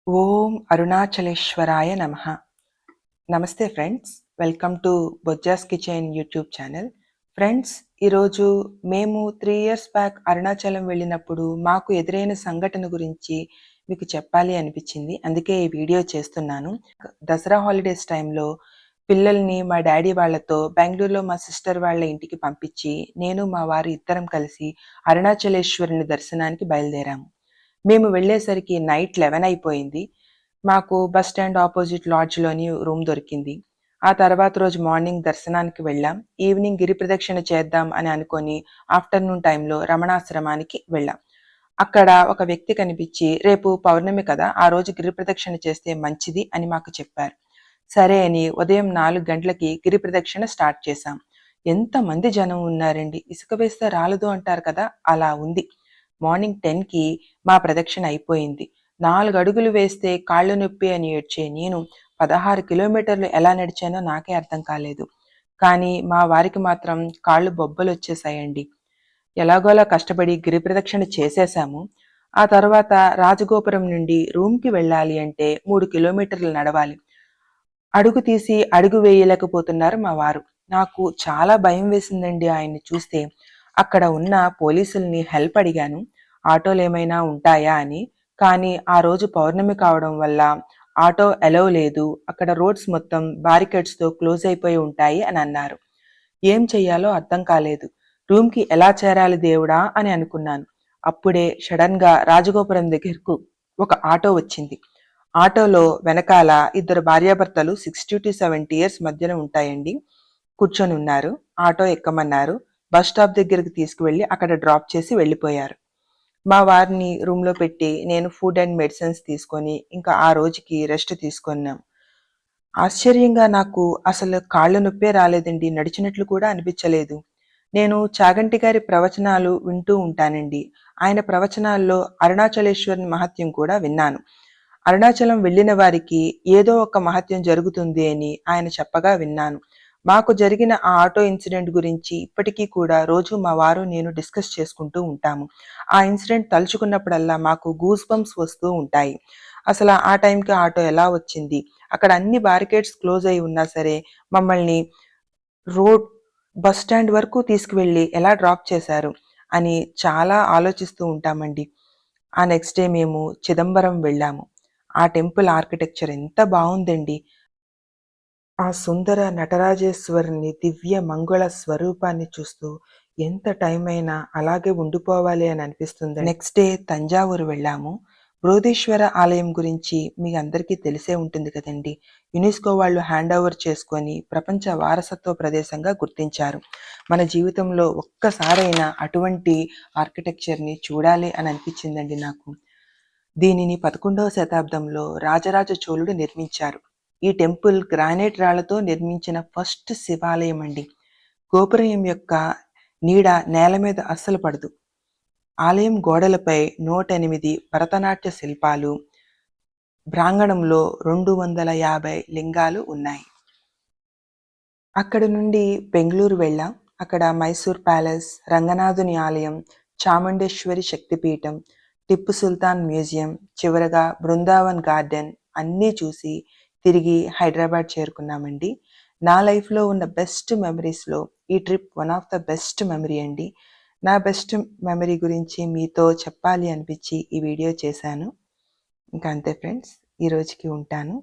ఓం అరుణాచలేశ్వరాయ నమః. నమస్తే friends, welcome to Bojja's kitchen YouTube channel. Friends, ఈరోజు మేము 3 years బ్యాక్ అరుణాచలం వెళ్ళినప్పుడు మాకు ఎదురైన సంఘటన గురించి మీకు చెప్పాలి అనిపించింది. అందుకే ఈ వీడియో చేస్తున్నాను. దసరా హాలిడేస్ టైంలో పిల్లల్ని మా డాడీ వాళ్ళతో బెంగళూరులో మా సిస్టర్ వాళ్ళ ఇంటికి పంపించి నేను మా వారు ఇద్దరం కలిసి అరుణాచలేశ్వరుని దర్శనానికి బయలుదేరాము. మేము వెళ్ళేసరికి నైట్ 11 అయిపోయింది. మాకు బస్ స్టాండ్ ఆపోజిట్ లాడ్జ్‌లోని రూమ్ దొరికింది. ఆ తర్వాత రోజు మార్నింగ్ దర్శనానికి వెళ్ళాం. ఈవినింగ్ గిరి ప్రదక్షిణ చేద్దాం అని అనుకొని ఆఫ్టర్‌నూన్ టైంలో రమణాశ్రమానికి వెళ్ళాం. అక్కడ ఒక వ్యక్తి కనిపించి, రేపు పౌర్ణమి కదా, ఆ రోజు గిరి ప్రదక్షిణ చేస్తే మంచిది అని మాకు చెప్పారు. సరే అని ఉదయం 4 గంటలకి గిరి ప్రదక్షిణ స్టార్ట్ చేశాం. ఎంతమంది జనం ఉన్నారండి! ఇసుక వేస్తే రాలదు అంటారు కదా, అలా ఉంది. మార్నింగ్ 10కి మా ప్రదక్షిణ అయిపోయింది. 4 అడుగులు వేస్తే కాళ్ళు నొప్పి అని ఏడ్చే నేను 16 కిలోమీటర్లు ఎలా నడిచానో నాకే అర్థం కాలేదు. కానీ మా వారికి మాత్రం కాళ్ళు బొబ్బలొచ్చేసాయండి. ఎలాగోలా కష్టపడి గిరి ప్రదక్షిణ చేసేశాము. ఆ తర్వాత రాజగోపురం నుండి రూమ్‌కి వెళ్ళాలి అంటే 3 కిలోమీటర్లు నడవాలి. అడుగు తీసి అడుగు వేయలేకపోతున్నారు మా వారు. నాకు చాలా భయం వేసిందండి ఆయన్ని చూస్తే. అక్కడ ఉన్న పోలీసుల్ని హెల్ప్ అడిగాను, ఆటోలేమైనా ఉంటాయా అని. కానీ ఆ రోజు పౌర్ణమి కావడం వల్ల ఆటో ఎలౌ లేదు. అక్కడ రోడ్స్ మొత్తం బారికేడ్స్‌తో క్లోజ్ అయిపోయి ఉంటాయి అని అన్నారు. ఏం చెయ్యాలో అర్థం కాలేదు. రూమ్‌కి ఎలా చేరాలి దేవుడా అని అనుకున్నాను. అప్పుడే సడన్‌గా రాజగోపురం దగ్గరకు ఒక ఆటో వచ్చింది. ఆటోలో వెనకాల ఇద్దరు భార్యాభర్తలు 60-70 ఇయర్స్ మధ్యన ఉంటాయండి, కూర్చొని ఉన్నారు. ఆటో ఎక్కమన్నారు. బస్ స్టాప్ దగ్గరికి తీసుకువెళ్ళి అక్కడ డ్రాప్ చేసి వెళ్ళిపోయారు. మా వారిని రూమ్‌లో పెట్టి నేను ఫుడ్ అండ్ మెడిసిన్స్ తీసుకొని ఇంకా ఆ రోజుకి రెస్ట్ తీసుకున్నాం. ఆశ్చర్యంగా నాకు అసలు కాళ్ళ నొప్పే రాలేదండి. నడిచినట్లు కూడా అనిపించలేదు. నేను చాగంటి గారి ప్రవచనాలు వింటూ ఉంటానండి. ఆయన ప్రవచనాల్లో అరుణాచలేశ్వరుని మహత్యం కూడా విన్నాను. అరుణాచలం వెళ్ళిన వారికి ఏదో ఒక మహత్యం జరుగుతుంది అని ఆయన చెప్పగా విన్నాను. మాకు జరిగిన ఆ ఆటో ఇన్సిడెంట్ గురించి ఇప్పటికీ కూడా రోజు మా వారు నేను డిస్కస్ చేసుకుంటూ ఉంటాము. ఆ ఇన్సిడెంట్ తలుచుకున్నప్పుడల్లా మాకు గూస్ బంప్స్ వస్తూ ఉంటాయి. అసలు ఆ టైంకి ఆటో ఎలా వచ్చింది? అక్కడ అన్ని బారికేడ్స్ క్లోజ్ అయి ఉన్నా సరే మమ్మల్ని రోడ్ బస్ స్టాండ్ వరకు తీసుకువెళ్ళి ఎలా డ్రాప్ చేశారు అని చాలా ఆలోచిస్తూ ఉంటామండి. ఆ నెక్స్ట్ డే మేము చిదంబరం వెళ్ళాము. ఆ టెంపుల్ ఆర్కిటెక్చర్ ఎంత బావుందండి! ఆ సుందర నటరాజేశ్వరుని దివ్య మంగళ స్వరూపాన్ని చూస్తూ ఎంత టైం అయినా అలాగే ఉండిపోవాలి అని అనిపిస్తుంది. నెక్స్ట్ డే తంజావూరు వెళ్ళాము. బృహదీశ్వర ఆలయం గురించి మీ అందరికీ తెలిసే ఉంటుంది కదండి. యునెస్కో వాళ్ళు హ్యాండ్ ఓవర్ చేసుకొని ప్రపంచ వారసత్వ ప్రదేశంగా గుర్తించారు. మన జీవితంలో ఒక్కసారైనా అటువంటి ఆర్కిటెక్చర్ని చూడాలి అని అనిపించిందండి నాకు. దీనిని 11వ శతాబ్దంలో రాజరాజ చోళుడు నిర్మించారు. ఈ టెంపుల్ గ్రానైట్ రాళ్లతో నిర్మించిన ఫస్ట్ శివాలయం అండి. గోపురం యొక్క నీడ నేల మీద అస్సలు పడదు. ఆలయం గోడలపై 108 భరతనాట్య శిల్పాలు, ప్రాంగణంలో 250 లింగాలు ఉన్నాయి. అక్కడి నుండి బెంగళూరు వెళ్ళాం. అక్కడ మైసూర్ ప్యాలెస్, రంగనాథుని ఆలయం, చాముండేశ్వరి శక్తిపీఠం, టిప్పు సుల్తాన్ మ్యూజియం, చివరగా బృందావన్ గార్డెన్ అన్నీ చూసి తిరిగి హైదరాబాద్ చేరుకున్నామండి. నా లైఫ్లో ఉన్న బెస్ట్ మెమరీస్లో ఈ trip one of the best memory అండి. నా బెస్ట్ మెమరీ గురించి మీతో చెప్పాలి అనిపించి ఈ వీడియో చేశాను. ఇంకా అంతే ఫ్రెండ్స్, ఈ రోజుకి ఉంటాను.